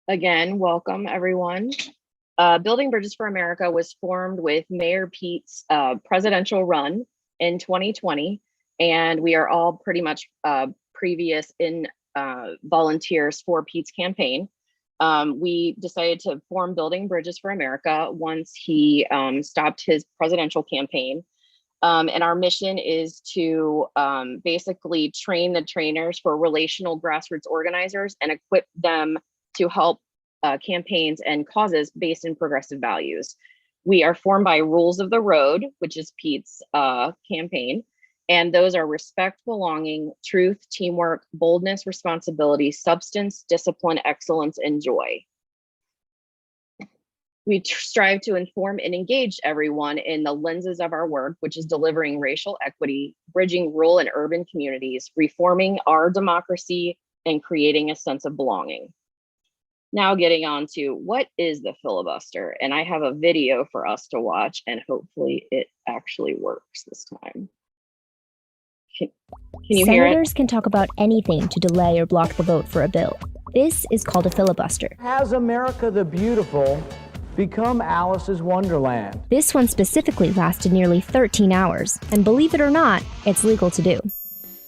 Again, welcome everyone. Building Bridges for America was formed with Mayor Pete's presidential run in 2020, and we are all pretty much previous in volunteers for Pete's campaign. We decided to form Building Bridges for America once he stopped his presidential campaign. And our mission is to basically train the trainers for relational grassroots organizers and equip them to help campaigns and causes based in progressive values. We are formed by Rules of the Road, which is Pete's campaign. And those are respect, belonging, truth, teamwork, boldness, responsibility, substance, discipline, excellence, and joy. We strive to inform and engage everyone in the lenses of our work, which is delivering racial equity, bridging rural and urban communities, reforming our democracy, and creating a sense of belonging. Now getting on to what is the filibuster? And I have a video for us to watch, and hopefully it actually works this time. Can you hear it? Senators can talk about anything to delay or block the vote for a bill. This is called a filibuster. Has America the Beautiful become Alice's Wonderland? This one specifically lasted nearly 13 hours, and believe it or not, it's legal to do.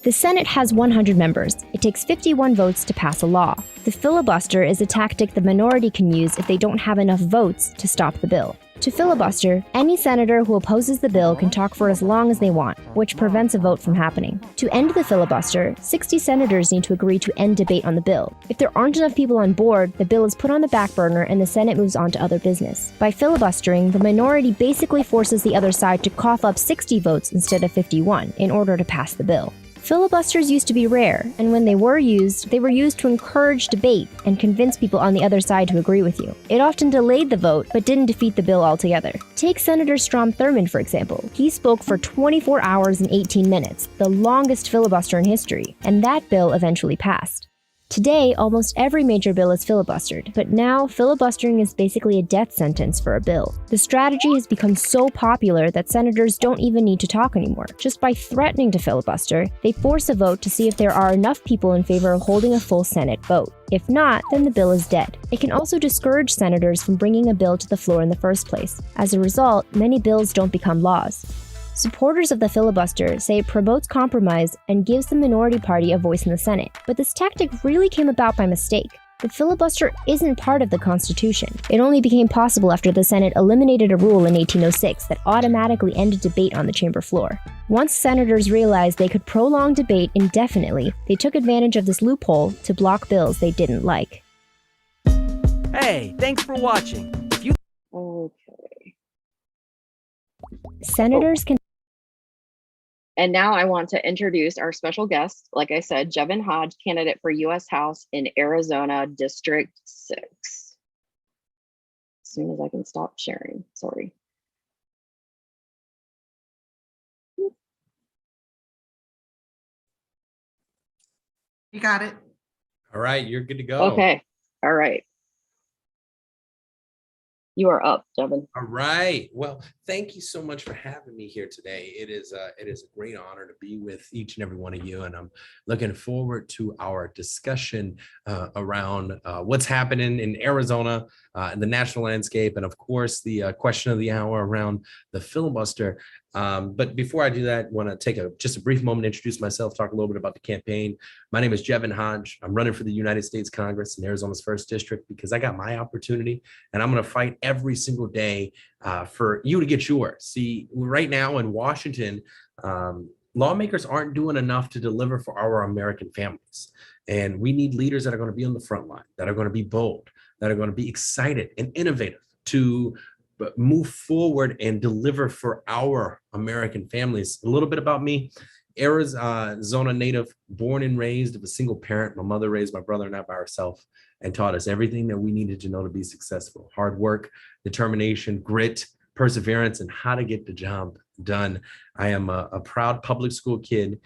The Senate has 100 members. It takes 51 votes to pass a law. The filibuster is a tactic the minority can use if they don't have enough votes to stop the bill. To filibuster, any senator who opposes the bill can talk for as long as they want, which prevents a vote from happening. To end the filibuster, 60 senators need to agree to end debate on the bill. If there aren't enough people on board, the bill is put on the back burner and the Senate moves on to other business. By filibustering, the minority basically forces the other side to cough up 60 votes instead of 51 in order to pass the bill. Filibusters used to be rare, and when they were used to encourage debate and convince people on the other side to agree with you. It often delayed the vote, but didn't defeat the bill altogether. Take Senator Strom Thurmond, for example. He spoke for 24 hours and 18 minutes, the longest filibuster in history, and that bill eventually passed. Today, almost every major bill is filibustered, but now filibustering is basically a death sentence for a bill. The strategy has become so popular that senators don't even need to talk anymore. Just by threatening to filibuster, they force a vote to see if there are enough people in favor of holding a full Senate vote. If not, then the bill is dead. It can also discourage senators from bringing a bill to the floor in the first place. As a result, many bills don't become laws. Supporters of the filibuster say it promotes compromise and gives the minority party a voice in the Senate. But this tactic really came about by mistake. The filibuster isn't part of the Constitution. It only became possible after the Senate eliminated a rule in 1806 that automatically ended debate on the chamber floor. Once senators realized they could prolong debate indefinitely, they took advantage of this loophole to block bills they didn't like. Hey, thanks for watching. Okay. Senators can. And now I want to introduce our special guest, like I said, Jevin Hodge, candidate for U.S. House in Arizona District 6. As soon as I can stop sharing, sorry. You got it. All right, you're good to go. Okay, all right. You are up, Jevin. All right. Well, thank you so much for having me here today. It is a great honor to be with each and every one of you, and I'm looking forward to our discussion around what's happening in Arizona, in the national landscape, and of course the question of the hour around the filibuster. But before I do that, I want to take just a brief moment to introduce myself, talk a little bit about the campaign. My name is Jevin Hodge. I'm running for the United States Congress in Arizona's 1st District because I got my opportunity, and I'm going to fight every single day for you to get yours. See, right now in Washington, lawmakers aren't doing enough to deliver for our American families. And we need leaders that are going to be on the front line, that are going to be bold, that are going to be excited and innovative to move forward and deliver for our American families. A little bit about me: Arizona native, born and raised of a single parent. My mother raised my brother and I by herself and taught us everything that we needed to know to be successful: hard work, determination, grit, perseverance, and how to get the job done. I am a proud public school kid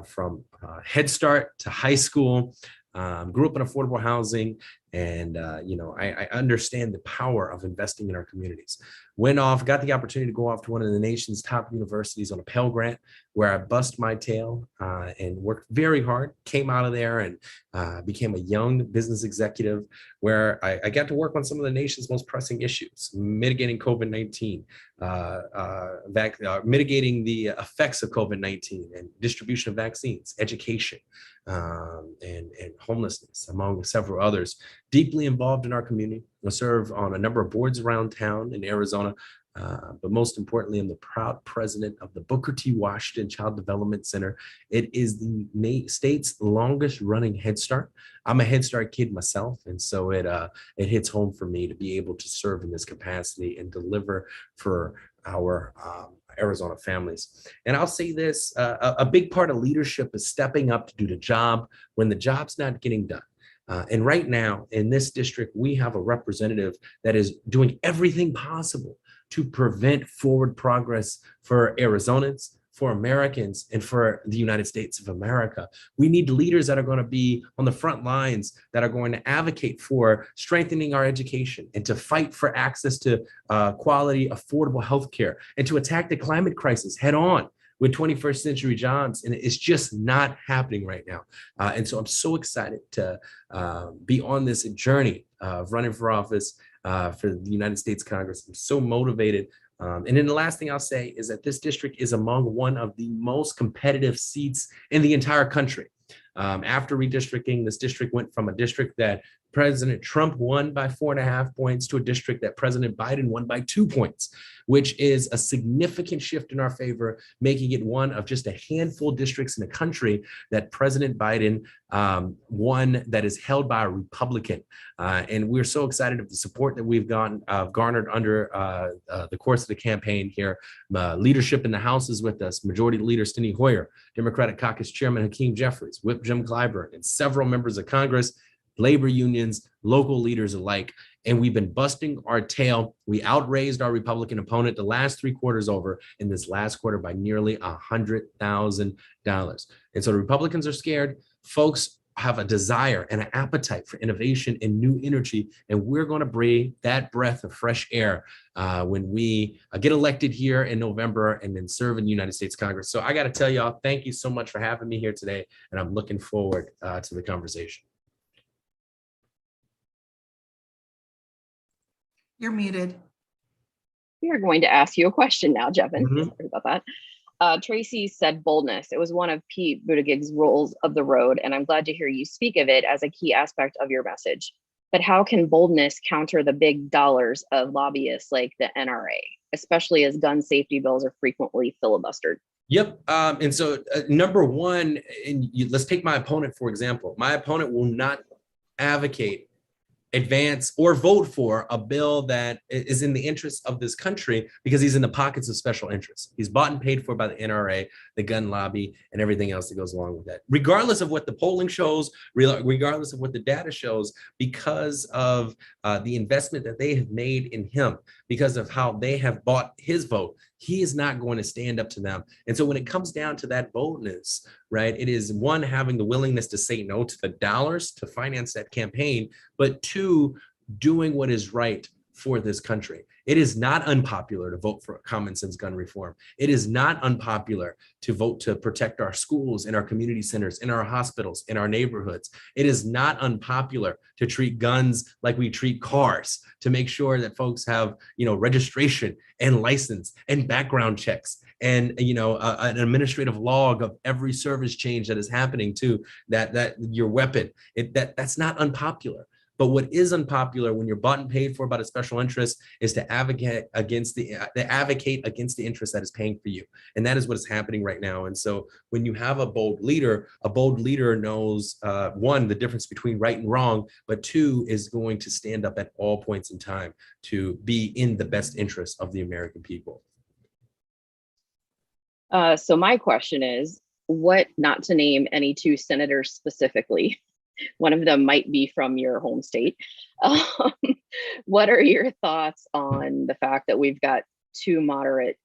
from Head Start to high school. Grew up in affordable housing, And, I understand the power of investing in our communities. Got the opportunity to go off to one of the nation's top universities on a Pell Grant, where I bust my tail and worked very hard, came out of there and became a young business executive, where I got to work on some of the nation's most pressing issues: mitigating COVID-19, mitigating the effects of COVID-19 and distribution of vaccines, education, and homelessness, among several others. Deeply involved in our community. I serve on a number of boards around town in Arizona, but most importantly, I'm the proud president of the Booker T. Washington Child Development Center. It is the state's longest running Head Start. I'm a Head Start kid myself, and so it hits home for me to be able to serve in this capacity and deliver for our Arizona families. And I'll say this, a big part of leadership is stepping up to do the job when the job's not getting done. And right now in this district, we have a representative that is doing everything possible to prevent forward progress for Arizonans, for Americans, and for the United States of America. We need leaders that are going to be on the front lines, that are going to advocate for strengthening our education and to fight for access to quality, affordable healthcare, and to attack the climate crisis head on with 21st century jobs. And it's just not happening right now. And so I'm so excited to be on this journey of running for office for the United States Congress. I'm so motivated. And then the last thing I'll say is that this district is among one of the most competitive seats in the entire country. After redistricting, this district went from a district that President Trump won by 4.5 points to a district that President Biden won by 2 points, which is a significant shift in our favor, making it one of just a handful of districts in the country that President Biden won that is held by a Republican. And we're so excited of the support that we've garnered under the course of the campaign here. Leadership in the House is with us. Majority Leader Steny Hoyer, Democratic Caucus Chairman Hakeem Jeffries, Whip Jim Clyburn, and several members of Congress, labor unions, local leaders alike. And we've been busting our tail. We outraised our Republican opponent the last 3 quarters over in this last quarter by nearly $100,000. And so the Republicans are scared. Folks have a desire and an appetite for innovation and new energy. And we're going to breathe that breath of fresh air when we get elected here in November and then serve in the United States Congress. So I got to tell y'all, thank you so much for having me here today. And I'm looking forward to the conversation. You're muted. We are going to ask you a question now, Jevin. Mhm. Sorry about that. Tracy said boldness. It was one of Pete Buttigieg's rules of the road, and I'm glad to hear you speak of it as a key aspect of your message. But how can boldness counter the big dollars of lobbyists like the NRA, especially as gun safety bills are frequently filibustered? Yep. And so number one, let's take my opponent, for example. My opponent will not advocate, advance, or vote for a bill that is in the interest of this country because he's in the pockets of special interests. He's bought and paid for by the NRA, the gun lobby, and everything else that goes along with that. Regardless of what the polling shows, regardless of what the data shows, because of the investment that they have made in him, because of how they have bought his vote, he is not going to stand up to them. And so when it comes down to that boldness, right, it is one, having the willingness to say no to the dollars to finance that campaign, but two, doing what is right for this country. It is not unpopular to vote for common sense gun reform. It is not unpopular to vote to protect our schools and our community centers, in our hospitals, in our neighborhoods. It is not unpopular to treat guns like we treat cars, to make sure that folks have, registration and license and background checks and, an administrative log of every service change that is happening to that your weapon. That's not unpopular. But what is unpopular when you're bought and paid for by the special interest is to advocate against the interest that is paying for you. And that is what is happening right now. And so when you have a bold leader knows, one, the difference between right and wrong, but two, is going to stand up at all points in time to be in the best interest of the American people. So my question is, what, not to name any two senators specifically, one of them might be from your home state. What are your thoughts on the fact that we've got two moderate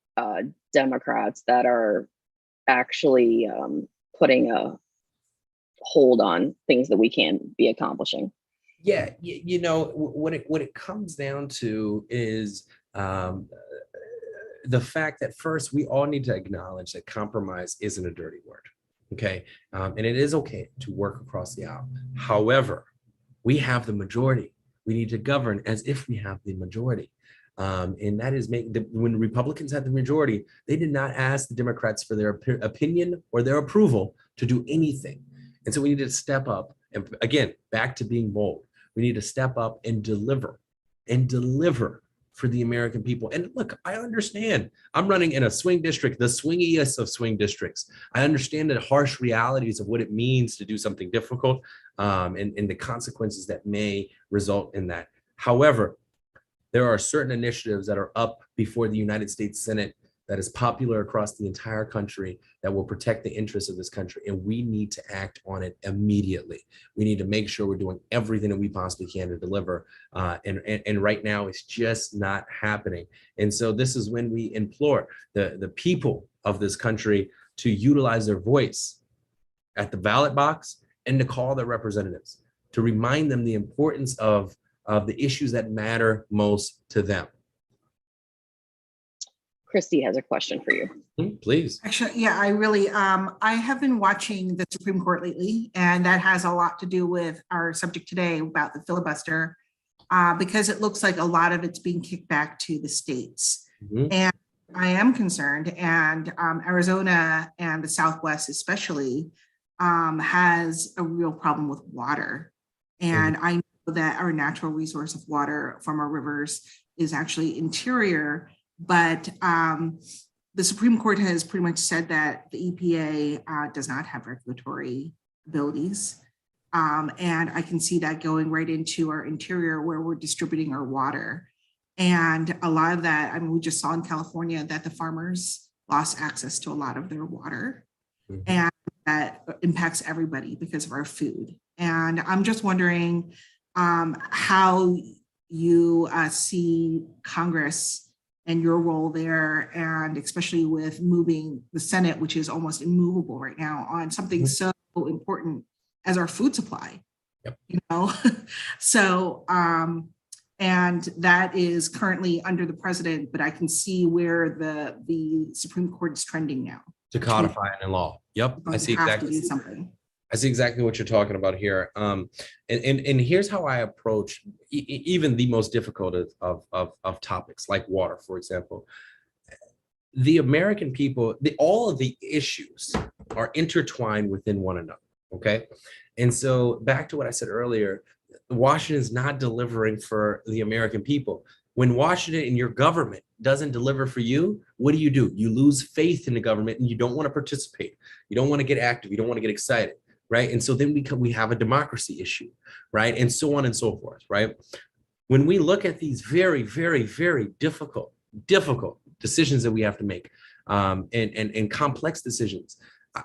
Democrats that are actually putting a hold on things that we can be accomplishing? Yeah, when it comes down to is the fact that first we all need to acknowledge that compromise isn't a dirty word, okay, and it is okay to work across the aisle. However, we have the majority. We need to govern as if we have the majority. And that is when Republicans had the majority, they did not ask the Democrats for their opinion or their approval to do anything. And so we need to step up. And again, back to being bold. We need to step up and deliver for the American people. And look, I understand I'm running in a swing district, the swingiest of swing districts. I understand the harsh realities of what it means to do something difficult, and the consequences that may result in that. However, there are certain initiatives that are up before the United States Senate that is popular across the entire country that will protect the interests of this country. And we need to act on it immediately. We need to make sure we're doing everything that we possibly can to deliver. And right now it's just not happening. And so this is when we implore the people of this country to utilize their voice at the ballot box and to call their representatives, to remind them the importance of the issues that matter most to them. Christy has a question for you. Please. Actually, yeah, I have been watching the Supreme Court lately, and that has a lot to do with our subject today about the filibuster, because it looks like a lot of it's being kicked back to the states. Mm-hmm. And I am concerned, and Arizona and the Southwest especially has a real problem with water. And I know that our natural resource of water from our rivers is actually interior, but the Supreme Court has pretty much said that the EPA does not have regulatory abilities. And I can see that going right into our interior where we're distributing our water. And a lot of that, I mean, we just saw in California that the farmers lost access to a lot of their water. Mm-hmm. And that impacts everybody because of our food. And I'm just wondering how you see Congress and your role there, and especially with moving the Senate, which is almost immovable right now, on something so important as our food supply. Yep. You know, so and that is currently under the president, but I can see where the Supreme Court is trending now to codify it in law. Yep, I see exactly. I see exactly what you're talking about here. And here's how I approach even the most difficult of topics like water, for example. The American people, all of the issues are intertwined within one another, okay? And so back to what I said earlier, Washington is not delivering for the American people. When Washington and your government doesn't deliver for you, what do? You lose faith in the government and you don't want to participate. You don't want to get active. You don't want to get excited. Right. And so then we have a democracy issue, right? And so on and so forth, right? When we look at these very, very, very difficult decisions that we have to make, and complex decisions,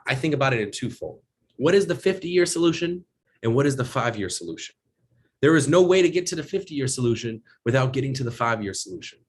I think about it in twofold. What is the 50-year solution and what is the 5-year solution? There is no way to get to the 50-year solution without getting to the 5-year solution.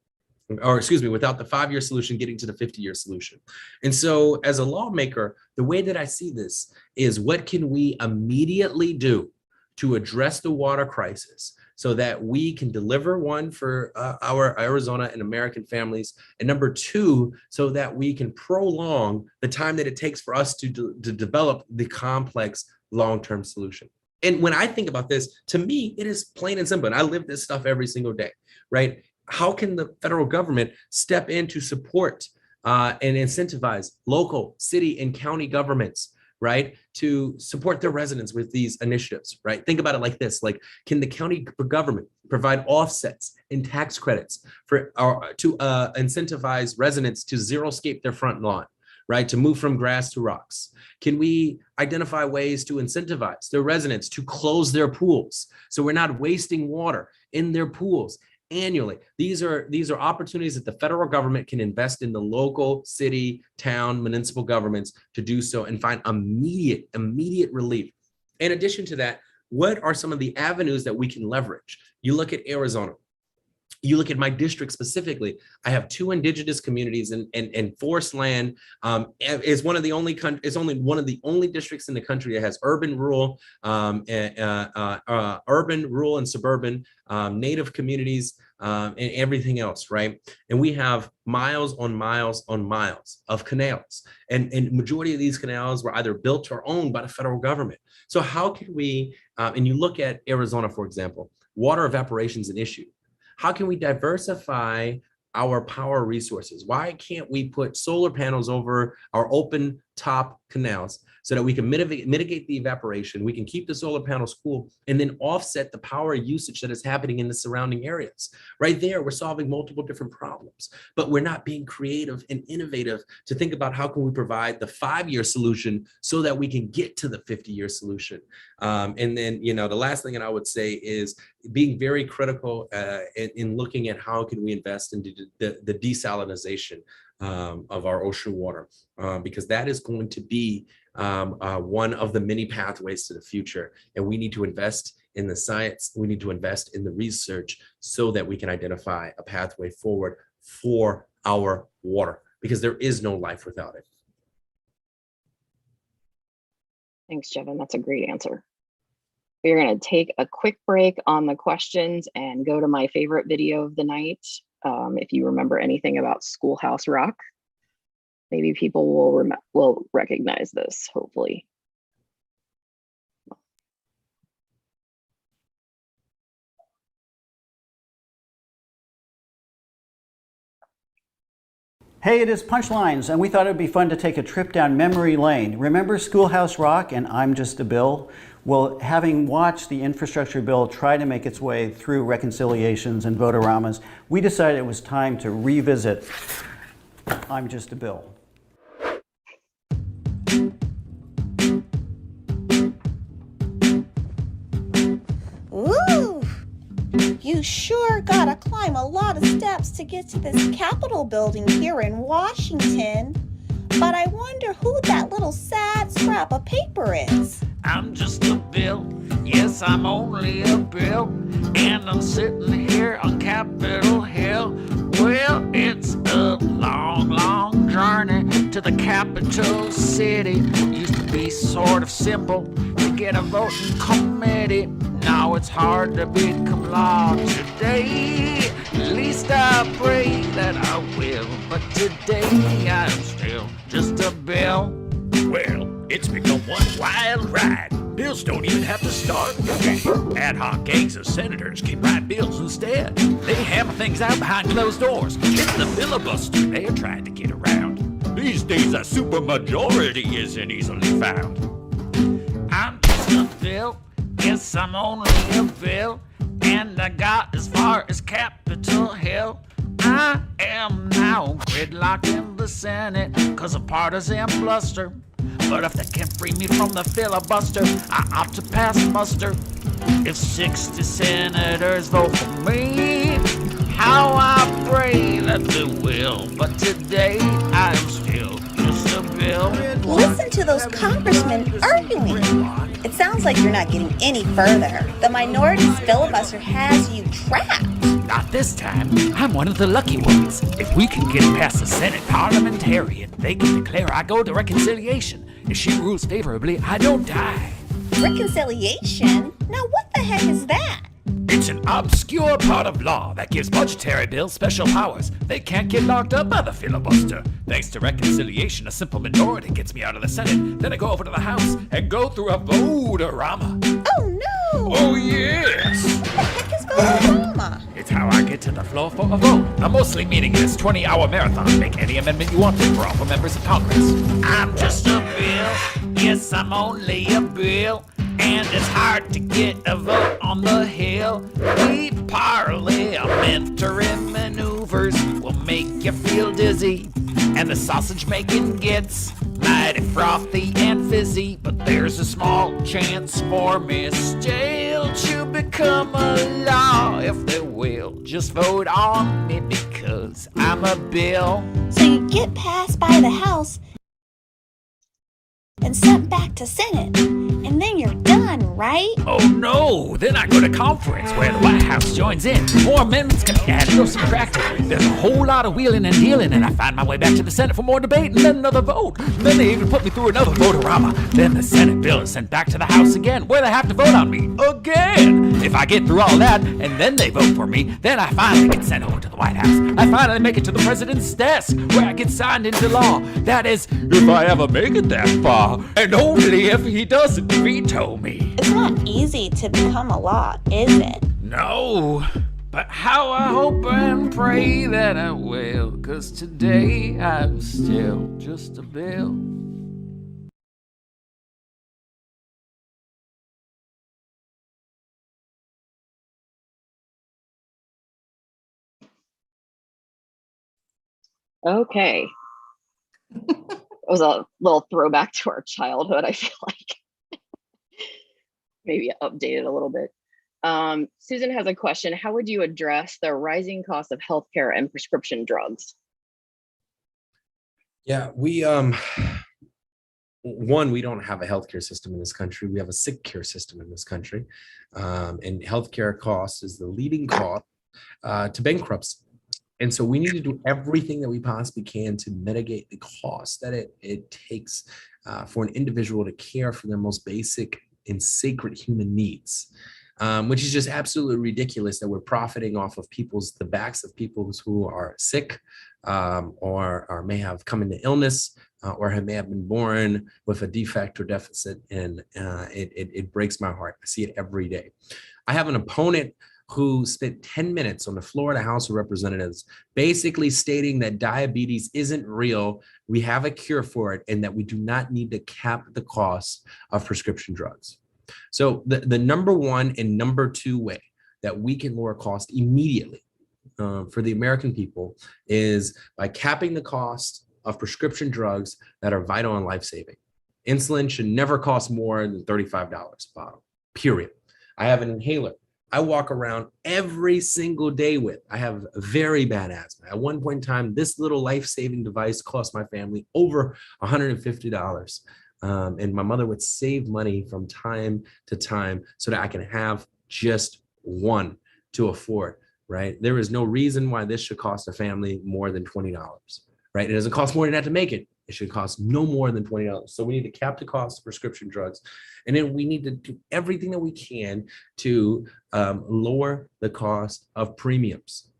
Or excuse me, without the 5-year solution getting to the 50-year solution. And so as a lawmaker, the way that I see this is what can we immediately do to address the water crisis so that we can deliver one for our Arizona and American families, and number two, so that we can prolong the time that it takes for us to develop the complex long-term solution. And when I think about this, to me, it is plain and simple. And I live this stuff every single day, right? How can the federal government step in to support and incentivize local, city, and county governments, right, to support their residents with these initiatives, right? Think about it like this: like, can the county government provide offsets and tax credits for to incentivize residents to xeriscape their front lawn, right, to move from grass to rocks? Can we identify ways to incentivize their residents to close their pools so we're not wasting water in their pools annually? These are opportunities that the federal government can invest in the local, city, town, municipal governments to do so and find immediate relief. In addition to that, what are some of the avenues that we can leverage? You look at Arizona. You look at my district specifically, I have 2 indigenous communities, and forest land is one of the only it's only one of the only districts in the country that has urban, rural, and suburban, native communities, and everything else, right? And we have miles on miles on miles of canals, and majority of these canals were either built or owned by the federal government. So how can we, and you look at Arizona, for example, water evaporation is an issue. How can we diversify our power resources? Why can't we put solar panels over our open top canals so that we can mitigate the evaporation? We can keep the solar panels cool and then offset the power usage that is happening in the surrounding areas. Right there, we're solving multiple different problems, but we're not being creative and innovative to think about how can we provide the 5-year solution so that we can get to the 50-year solution. And then, the last thing that I would say is being very critical in looking at how can we invest in the desalinization of our ocean water, because that is going to be one of the many pathways to the future. And we need to invest in the science, we need to invest in the research so that we can identify a pathway forward for our water, because there is no life without it. Thanks, Jevin. That's a great answer. We're going to take a quick break on the questions and go to my favorite video of the night. If you remember anything about Schoolhouse Rock, maybe people will recognize this, hopefully. Hey, it is Punchlines, and we thought it would be fun to take a trip down memory lane. Remember Schoolhouse Rock and I'm Just a Bill? Well, having watched the infrastructure bill try to make its way through reconciliations and vote-a-ramas, we decided it was time to revisit I'm Just a Bill. Ooh, you sure gotta climb a lot of steps to get to this Capitol building here in Washington. But I wonder who that little sad scrap of paper is. I'm just a bill, yes, I'm only a bill, and I'm sitting here on Capitol Hill. Well, it's a long, long journey to the capital city. Used to be sort of simple to get a voting committee. Now it's hard to become law today. At least I pray that I will, but today I'm still just a bill. Well, it's become one wild ride. Bills don't even have to start moving. Ad hoc gangs of senators can write bills instead. They hammer things out behind closed doors. It's the filibuster they're trying to get around. These days, a supermajority isn't easily found. I'm just a bill, yes, I'm only a bill, and I got as far as Capitol Hill. I am now gridlocked in the Senate cause of partisan bluster. But if they can free me from the filibuster, I ought to pass muster. If 60 senators vote for me, how I pray that they will. But today I'm still just a bill. Listen to those congressmen arguing. It sounds like you're not getting any further. The minority's filibuster has you trapped. Not this time. I'm one of the lucky ones. If we can get past the Senate parliamentarian, they can declare I go to reconciliation. If she rules favorably, I don't die. Reconciliation? Now what the heck is that? It's an obscure part of law that gives budgetary bills special powers. They can't get locked up by the filibuster. Thanks to reconciliation, a simple majority gets me out of the Senate. Then I go over to the House and go through a vote-a-rama. Oh no! Oh yes! What the heck is vote-a-rama? It's how I get to the floor for a vote. A mostly meaningless 20-hour marathon. Make any amendment you want to for all for members of Congress. I'm just a bill, yes, I'm only a bill, and it's hard to get a vote on the Hill. The parliamentary maneuvers will make you feel dizzy, and the sausage making gets mighty frothy and fizzy. But there's a small chance for me still to become a law. If they will, just vote on me because I'm a bill. So you get passed by the House, and sent back to Senate. And then you're done, right? Oh no! Then I go to conference where the White House joins in. More amendments can be added or subtracted. There's a whole lot of wheeling and dealing, and I find my way back to the Senate for more debate and then another vote. Then they even put me through another vote-a-rama. Then the Senate bill is sent back to the House again, where they have to vote on me again. If I get through all that and then they vote for me, then I finally get sent over to the White House. I finally make it to the president's desk, where I get signed into law. That is, if I ever make it that far, and only if he doesn't veto me. It's not easy to become a law, is it? No, but how I hope and pray that I will, 'cause today I'm still just a bill. Okay. It was a little throwback to our childhood, I feel like. Maybe updated a little bit. Susan has a question. How would you address the rising cost of healthcare and prescription drugs? Yeah, we don't have a healthcare system in this country. We have a sick care system in this country. And healthcare cost is the leading cost to bankruptcy. And so we need to do everything that we possibly can to mitigate the cost that it takes for an individual to care for their most basic and sacred human needs, which is just absolutely ridiculous that we're profiting off of the backs of people who are sick or may have come into illness or may have been born with a defect or deficit. And it breaks my heart. I see it every day. I have an opponent who spent 10 minutes on the floor of the House of Representatives, basically stating that diabetes isn't real, we have a cure for it, and that we do not need to cap the cost of prescription drugs. So the number one and number two way that we can lower cost immediately for the American people is by capping the cost of prescription drugs that are vital and life-saving. Insulin should never cost more than $35 a bottle, period. I have an inhaler I walk around every single day with. I have very bad asthma. At one point in time, this little life-saving device cost my family over $150. And my mother would save money from time to time so that I can have just one to afford, right? There is no reason why this should cost a family more than $20, right? It doesn't cost more than that to make it. It should cost no more than $20. So we need to cap the cost of prescription drugs. And then we need to do everything that we can to lower the cost of premiums.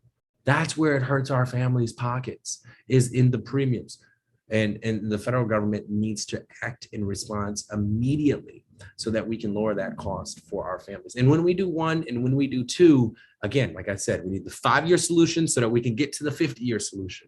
That's where it hurts our families' pockets, is in the premiums. And the federal government needs to act in response immediately so that we can lower that cost for our families. And when we do one and when we do two, again, like I said, we need the 5-year solution so that we can get to the 50-year solution.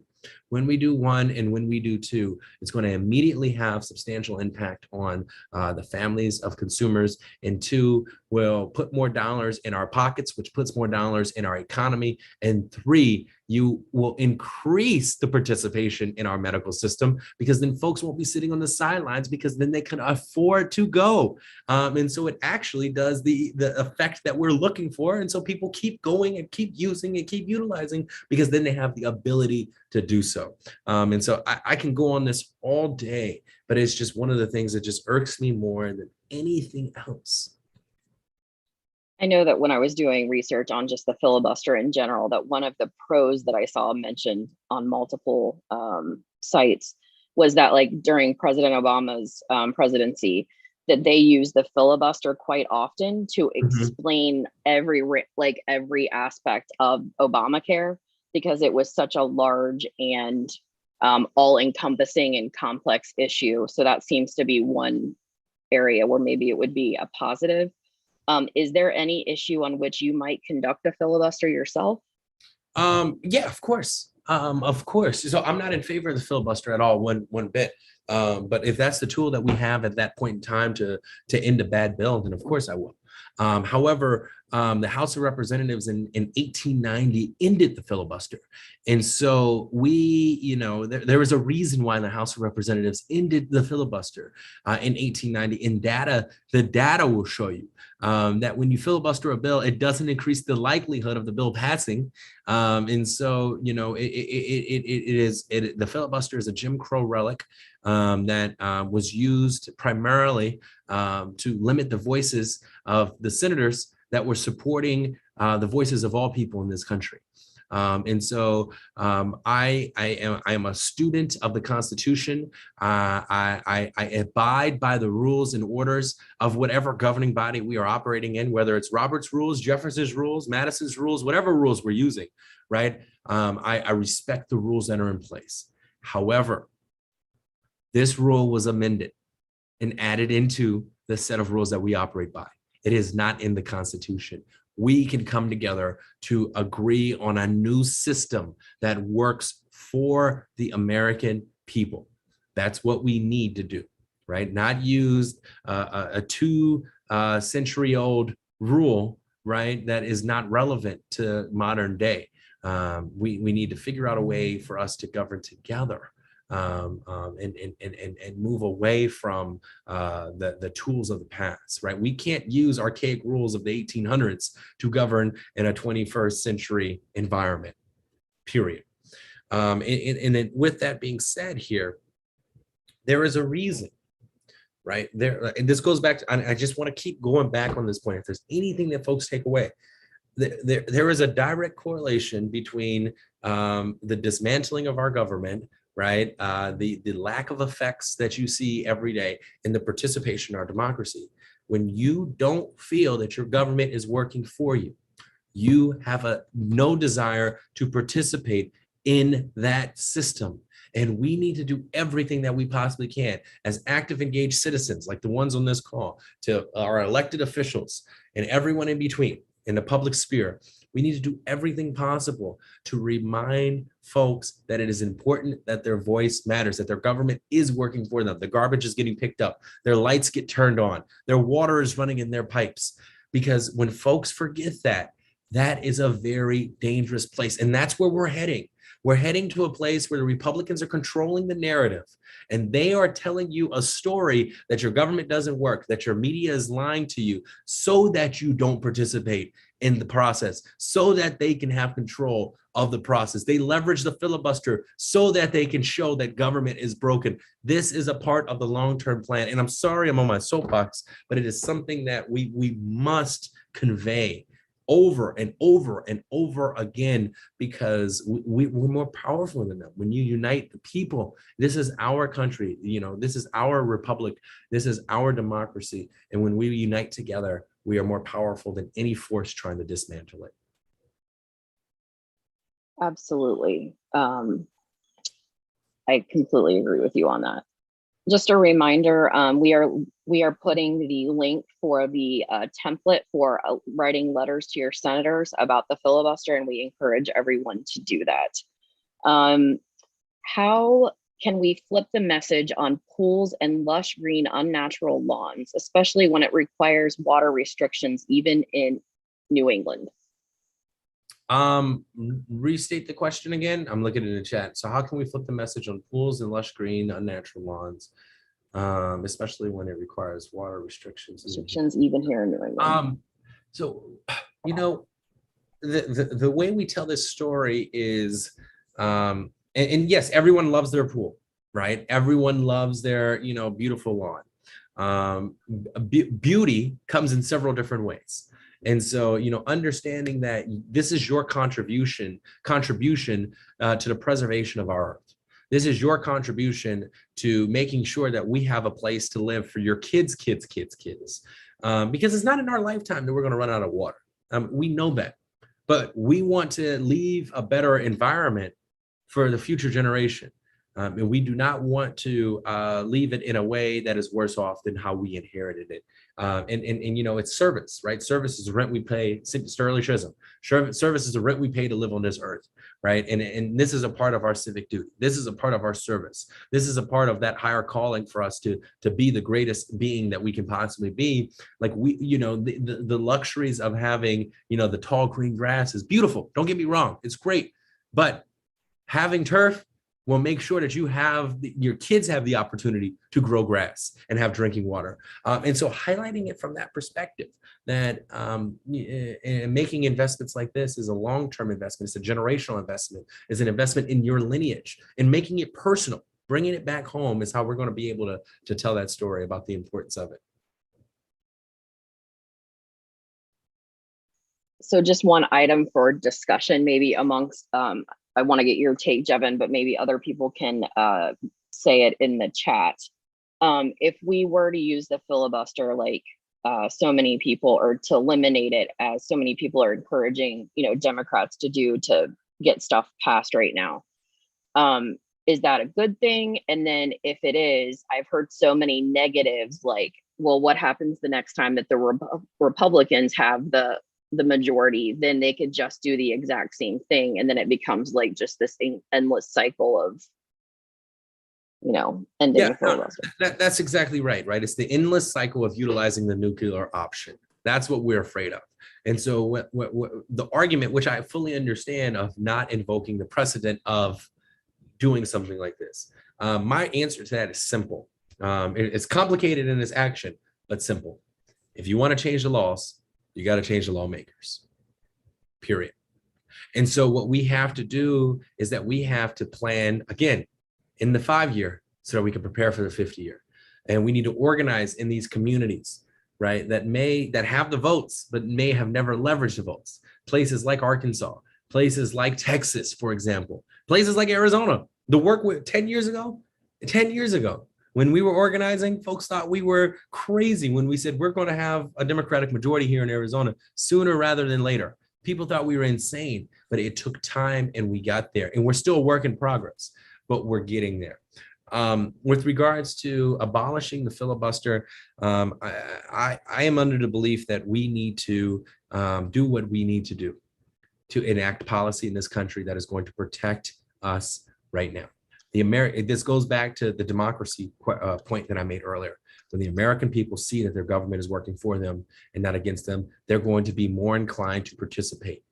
When we do one and when we do two, it's going to immediately have substantial impact on the families of consumers. And two, will put more dollars in our pockets, which puts more dollars in our economy. And three, you will increase the participation in our medical system, because then folks won't be sitting on the sidelines, because then they can afford to go. And so it actually does the effect that we're looking for. And so people keep going and keep using and keep utilizing, because then they have the ability to do so. And so I can go on this all day, but it's just one of the things that just irks me more than anything else. I know that when I was doing research on just the filibuster in general, that one of the pros that I saw mentioned on multiple sites was that, like, during President Obama's presidency, that they used the filibuster quite often to explain every aspect of Obamacare, because it was such a large and all-encompassing and complex issue. So that seems to be one area where maybe it would be a positive. Is there any issue on which you might conduct a filibuster yourself? Yeah, of course. Of course. So I'm not in favor of the filibuster at all, one bit. But if that's the tool that we have at that point in time to end a bad bill, then of course I will. However, the House of Representatives in 1890 ended the filibuster. And so there was a reason why the House of Representatives ended the filibuster in 1890. And the data will show you that when you filibuster a bill, it doesn't increase the likelihood of the bill passing. And so, the filibuster is a Jim Crow relic. that was used primarily to limit the voices of the senators that were supporting the voices of all people in this country. And so I am a student of the Constitution. I abide by the rules and orders of whatever governing body we are operating in, whether it's Robert's rules, Jefferson's rules, Madison's rules, whatever rules we're using, right? I respect the rules that are in place. However, this rule was amended and added into the set of rules that we operate by. It is not in the Constitution. We can come together to agree on a new system that works for the American people. That's what we need to do, right? Not use a 2-century-old rule, right, that is not relevant to modern day. We need to figure out a way for us to govern together. And move away from the tools of the past, right? We can't use archaic rules of the 1800s to govern in a 21st century environment, period. And then with that being said here, there is a reason, right? And this goes back to, I just want to keep going back on this point. If there's anything that folks take away, there is a direct correlation between the dismantling of our government, right? The lack of effects that you see every day in the participation in our democracy. When you don't feel that your government is working for you, you have no desire to participate in that system. And we need to do everything that we possibly can as active, engaged citizens, like the ones on this call, to our elected officials and everyone in between in the public sphere. We need to do everything possible to remind folks that it is important that their voice matters, that their government is working for them. The garbage is getting picked up. Their lights get turned on. Their water is running in their pipes. Because when folks forget that, that is a very dangerous place. And that's where we're heading. We're heading to a place where the Republicans are controlling the narrative, and they are telling you a story that your government doesn't work, that your media is lying to you so that you don't participate in the process, so that they can have control of the process. They leverage the filibuster so that they can show that government is broken. This is a part of the long-term plan. And I'm sorry I'm on my soapbox, but it is something that we must convey over and over and over again, because we're more powerful than them. When you unite the people, this is our country, this is our republic, this is our democracy. And when we unite together, we are more powerful than any force trying to dismantle it. Absolutely. I completely agree with you on that. Just a reminder, we are putting the link for the template for writing letters to your senators about the filibuster, and we encourage everyone to do that. How can we flip the message on pools and lush green unnatural lawns, especially when it requires water restrictions, even in New England? Restate the question again. I'm looking in the chat. So how can we flip the message on pools and lush green unnatural lawns, especially when it requires water restrictions? Even here in New England. So the way we tell this story is, and yes, everyone loves their pool, right? Everyone loves their beautiful lawn. Beauty comes in several different ways. And so, understanding that this is your contribution to the preservation of our earth. This is your contribution to making sure that we have a place to live for your kids. Because it's not in our lifetime that we're going to run out of water. We know that, but we want to leave a better environment for the future generation. And we do not want to leave it in a way that is worse off than how we inherited it. And it's service, right? Service is rent we pay. Sterling Chisholm. Service is the rent we pay to live on this earth, right? And this is a part of our civic duty. This is a part of our service. This is a part of that higher calling for us to be the greatest being that we can possibly be. Like the luxuries of having, the tall green grass is beautiful. Don't get me wrong. It's great. But having turf will make sure that your kids have the opportunity to grow grass and have drinking water. And so highlighting it from that perspective, that and making investments like this is a long-term investment. It's a generational investment. It's an investment in your lineage, and making it personal. Bringing it back home is how we're going to be able to tell that story about the importance of it. So just one item for discussion, maybe amongst, I want to get your take, Jevin, but maybe other people can say it in the chat. If we were to use the filibuster, like so many people, or to eliminate it as so many people are encouraging, Democrats to do, to get stuff passed right now, is that a good thing? And then if it is, I've heard so many negatives, like, well, what happens the next time that the Republicans have the majority? Then they could just do the exact same thing, and then it becomes like just this endless cycle of ending the filibuster. That's exactly right. It's the endless cycle of utilizing the nuclear option. That's what we're afraid of. And so what the argument, which I fully understand, of not invoking the precedent of doing something like this, my answer to that is simple. It's complicated in its action, but simple. If you want to change the laws, you got to change the lawmakers, period. And so what we have to do is that we have to plan, again, in the 5-year, so that we can prepare for the 50-year. And we need to organize in these communities, right, that have the votes, but may have never leveraged the votes. Places like Arkansas, places like Texas, for example, places like Arizona. The work with 10 years ago, when we were organizing, folks thought we were crazy when we said we're going to have a Democratic majority here in Arizona sooner rather than later. People thought we were insane, but it took time and we got there. And we're still a work in progress, but we're getting there. With regards to abolishing the filibuster, I am under the belief that we need to do what we need to do to enact policy in this country that is going to protect us right now. This goes back to the democracy point that I made earlier. When the American people see that their government is working for them and not against them, they're going to be more inclined to participate.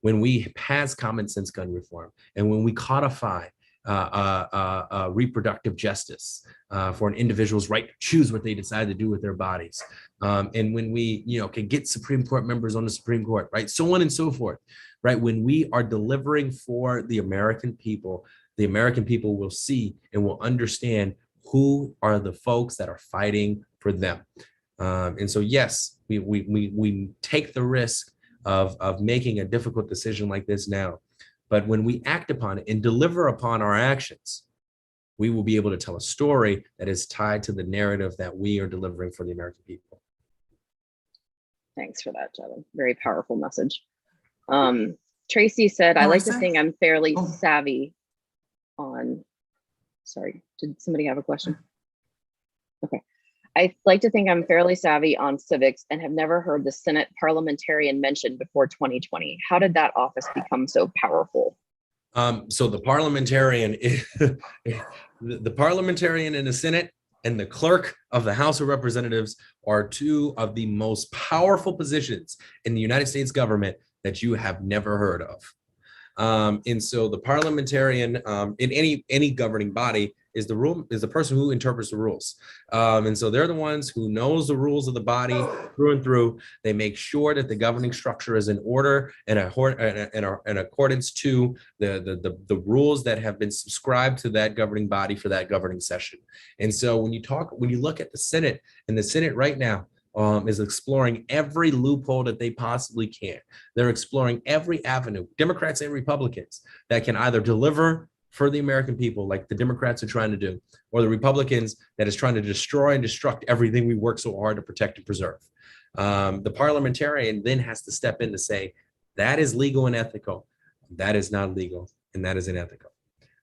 When we pass common sense gun reform, and when we codify reproductive justice for an individual's right to choose what they decide to do with their bodies, and when we can get Supreme Court members on the Supreme Court, right, so on and so forth, right, when we are delivering for the American people will see and will understand who are the folks that are fighting for them. And so, yes, we take the risk of making a difficult decision like this now. But when we act upon it and deliver upon our actions, we will be able to tell a story that is tied to the narrative that we are delivering for the American people. Thanks for that, Jevin. Very powerful message. Tracy said, I like to think I'm fairly savvy on, sorry, did somebody have a question? Okay. I like to think I'm fairly savvy on civics and have never heard the Senate parliamentarian mentioned before 2020. How did that office become so powerful? So the parliamentarian, the parliamentarian in the Senate and the clerk of the House of Representatives are two of the most powerful positions in the United States government that you have never heard of. And so the parliamentarian in any governing body is the person who interprets the rules. And so they're the ones who knows the rules of the body through and through. They make sure that the governing structure is in order and in accordance to the rules that have been subscribed to that governing body for that governing session. And so when you look at the Senate, and the Senate right now is exploring every loophole that they possibly can. They're exploring every avenue, Democrats and Republicans, that can either deliver for the American people, like the Democrats are trying to do, or the Republicans that is trying to destroy and destruct everything we work so hard to protect and preserve. The parliamentarian then has to step in to say, that is legal and ethical, that is not legal, and that is unethical.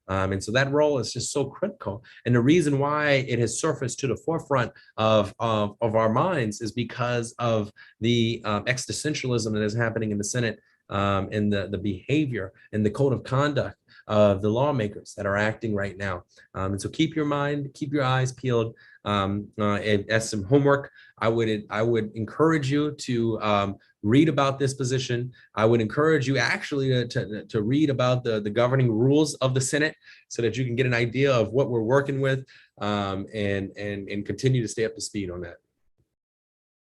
And so that role is just so critical. And the reason why it has surfaced to the forefront of our minds is because of the existentialism that is happening in the Senate, and the behavior and the code of conduct of the lawmakers that are acting right now. And so keep your eyes peeled. As some homework, I would encourage you to read about this position. I would encourage you actually to read about the governing rules of the Senate so that you can get an idea of what we're working with, and continue to stay up to speed on that.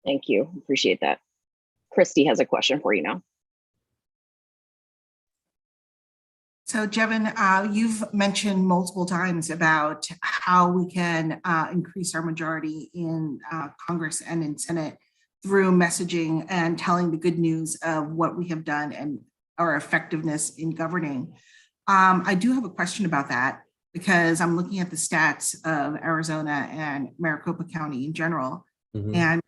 Thank you. Appreciate that. Christy has a question for you now. So Jevin, you've mentioned multiple times about how we can increase our majority in Congress and in Senate through messaging and telling the good news of what we have done and our effectiveness in governing. I do have a question about that because I'm looking at the stats of Arizona and Maricopa County in general, and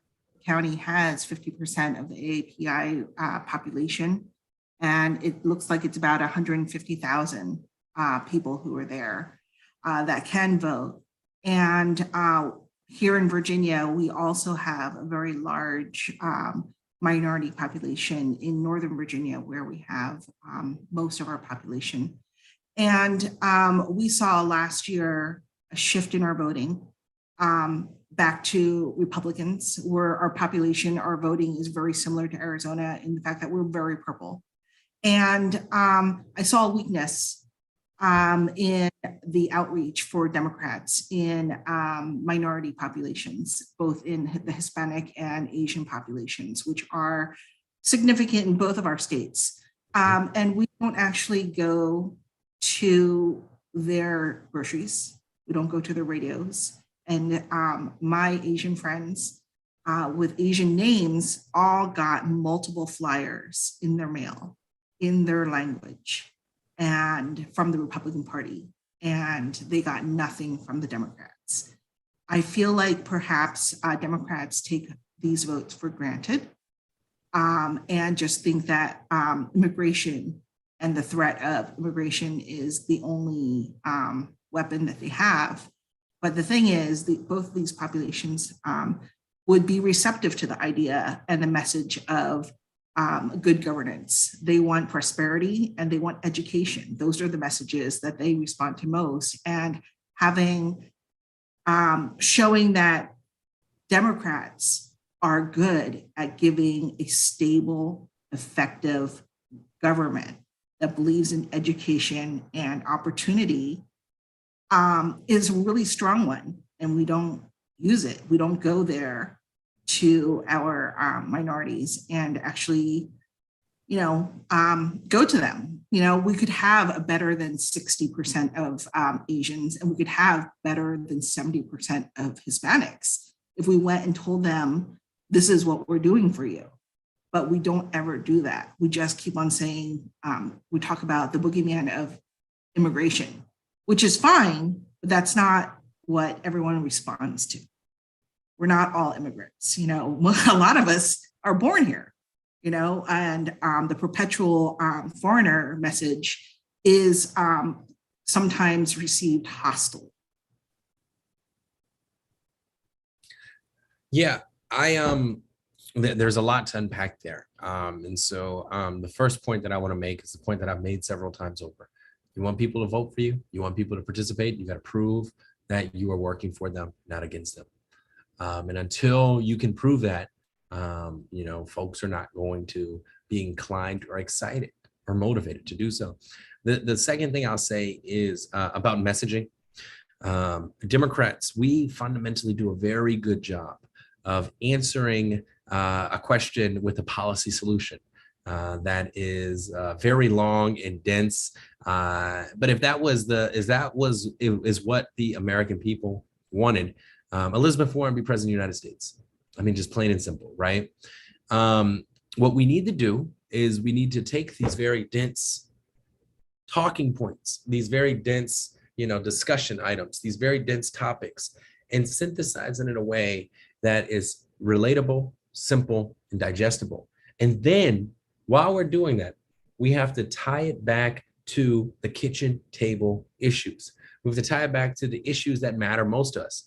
county has 50% of the AAPI population. And it looks like it's about 150,000 people who are there that can vote. And here in Virginia, we also have a very large minority population in Northern Virginia, where we have most of our population. And we saw last year a shift in our voting back to Republicans, where our population, our voting is very similar to Arizona in the fact that we're very purple. And I saw a weakness in the outreach for Democrats in minority populations, both in the Hispanic and Asian populations, which are significant in both of our states. And we don't actually go to their groceries. We don't go to their radios. And my Asian friends with Asian names all got multiple flyers in their mail, in their language, and from the Republican Party, and they got nothing from the Democrats. I feel like perhaps Democrats take these votes for granted and just think that immigration and the threat of immigration is the only weapon that they have. But the thing is, both of these populations would be receptive to the idea and the message of good governance. They want prosperity and they want education. Those are the messages that they respond to most. And having, showing that Democrats are good at giving a stable, effective government that believes in education and opportunity is a really strong one. And we don't use it. We don't go there to our minorities and actually, go to them. We could have a better than 60% of Asians, and we could have better than 70% of Hispanics if we went and told them, this is what we're doing for you. But we don't ever do that. We just keep on saying, we talk about the boogeyman of immigration, which is fine, but that's not what everyone responds to. We're not all immigrants, a lot of us are born here, and the perpetual foreigner message is sometimes received hostile. Yeah, there's a lot to unpack there. And so the first point that I want to make is the point that I've made several times over. You want people to vote for you. You want people to participate. You got to prove that you are working for them, not against them. And until you can prove that, folks are not going to be inclined or excited or motivated to do so. The second thing I'll say is about messaging. Democrats, we fundamentally do a very good job of answering a question with a policy solution that is very long and dense. But if that was what the American people wanted, Elizabeth Warren be president of the United States. I mean, just plain and simple, right? What we need to do is we need to take these very dense talking points, these very dense, discussion items, these very dense topics, and synthesize it in a way that is relatable, simple, and digestible. And then while we're doing that, we have to tie it back to the kitchen table issues. We have to tie it back to the issues that matter most to us.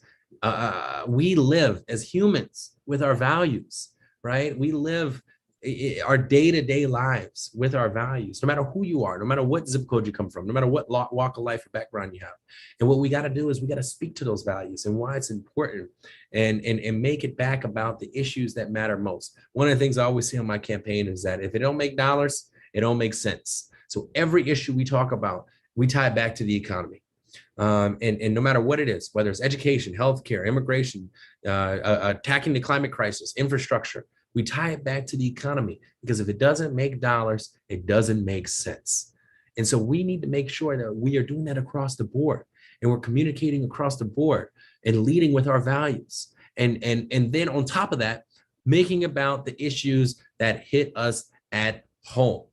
We live as humans with our values, right? We live our day-to-day lives with our values, no matter who you are, no matter what zip code you come from, no matter what walk of life or background you have. And what we got to do is we got to speak to those values and why it's important and make it back about the issues that matter most. One of the things I always say on my campaign is that if it don't make dollars, it don't make sense. So every issue we talk about, we tie it back to the economy. And no matter what it is, whether it's education, healthcare, immigration, attacking the climate crisis, infrastructure, we tie it back to the economy, because if it doesn't make dollars, it doesn't make sense. And so we need to make sure that we are doing that across the board, and we're communicating across the board and leading with our values. And then on top of that, making about the issues that hit us at home,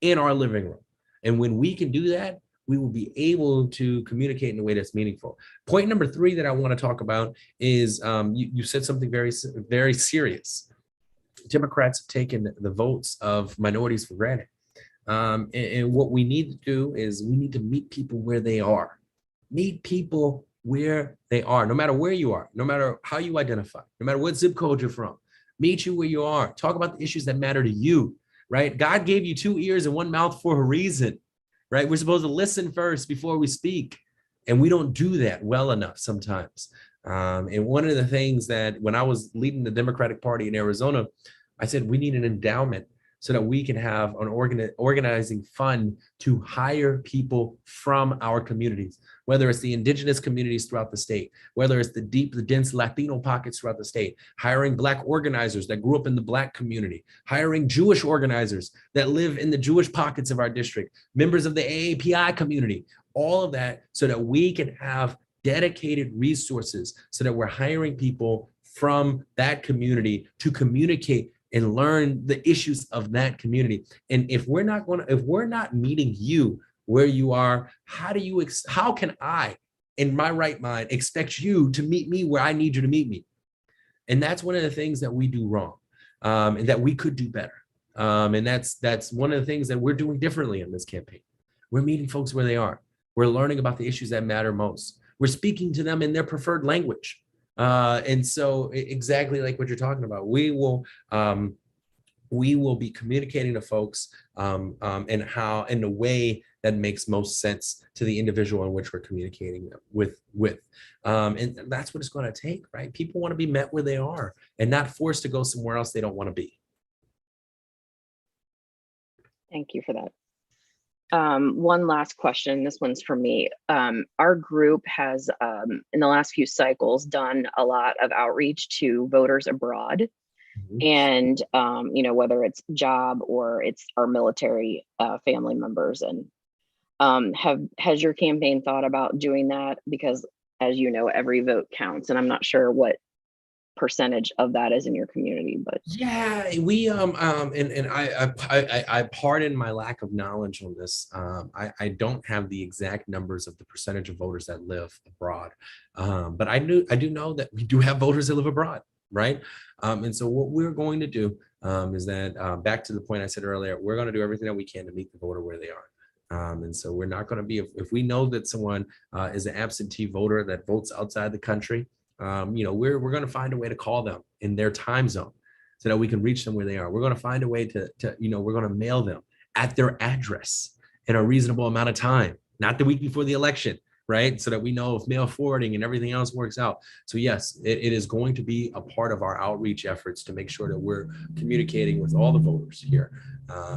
in our living room. And when we can do that, we will be able to communicate in a way that's meaningful. Point number 3 that I want to talk about is you said something very, very serious. Democrats have taken the votes of minorities for granted. And what we need to do is we need to meet people where they are. Meet people where they are, no matter where you are, no matter how you identify, no matter what zip code you're from. Meet you where you are. Talk about the issues that matter to you, right? God gave you 2 ears and 1 mouth for a reason, right? We're supposed to listen first before we speak. And we don't do that well enough sometimes. And one of the things that when I was leading the Democratic Party in Arizona, I said, we need an endowment so that we can have an organizing fund to hire people from our communities, whether it's the indigenous communities throughout the state, whether it's the dense Latino pockets throughout the state, hiring Black organizers that grew up in the Black community, hiring Jewish organizers that live in the Jewish pockets of our district, members of the AAPI community, all of that so that we can have dedicated resources so that we're hiring people from that community to communicate and learn the issues of that community. And if we're not meeting you where you are, how can I, in my right mind, expect you to meet me where I need you to meet me? And that's one of the things that we do wrong, and that we could do better. And that's one of the things that we're doing differently in this campaign. We're meeting folks where they are. We're learning about the issues that matter most. We're speaking to them in their preferred language. And so exactly like what you're talking about, we will be communicating to folks in the way that makes most sense to the individual in which we're communicating with. And that's what it's going to take, right? People want to be met where they are and not forced to go somewhere else they don't want to be. Thank you for that. One last question. This one's for me. Our group has, in the last few cycles, done a lot of outreach to voters abroad. And, whether it's job or it's our military family members. And has your campaign thought about doing that? Because as you know, every vote counts, and I'm not sure what percentage of that is in your community, but yeah, we and I pardon my lack of knowledge on this. I don't have the exact numbers of the percentage of voters that live abroad, but I do know that we do have voters that live abroad, right? And so what we're going to do is that back to the point I said earlier, we're going to do everything that we can to meet the voter where they are. And so we're not going to be, if we know that someone is an absentee voter that votes outside the country, we're going to find a way to call them in their time zone so that we can reach them where they are. We're going to find a way to we're going to mail them at their address in a reasonable amount of time, not the week before the election, right? So that we know if mail forwarding and everything else works out. So yes, it is going to be a part of our outreach efforts to make sure that we're communicating with all the voters here,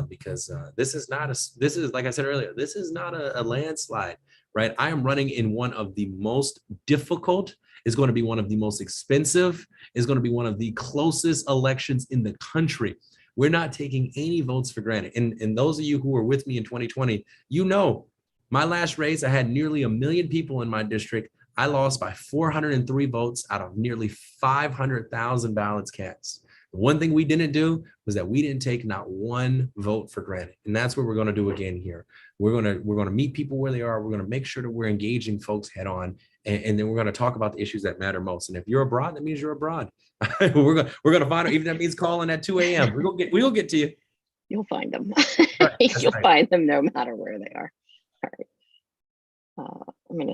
because this is, like I said earlier, this is not a landslide, right? I am running in one of the most difficult, is going to be one of the most expensive, is going to be one of the closest elections in the country. We're not taking any votes for granted. And those of you who were with me in 2020, my last race, I had nearly 1 million people in my district. I lost by 403 votes out of nearly 500,000 ballots cast. The one thing we didn't do was that we didn't take not one vote for granted. And that's what we're going to do again here. We're going to meet people where they are. We're going to make sure that we're engaging folks head on. And then we're going to talk about the issues that matter most. And if you're abroad, that means you're abroad. we're going to find out, even that means calling at 2 a.m. We'll get to you. You'll find them. Right, You'll find them no matter where they are. All right. I'm going to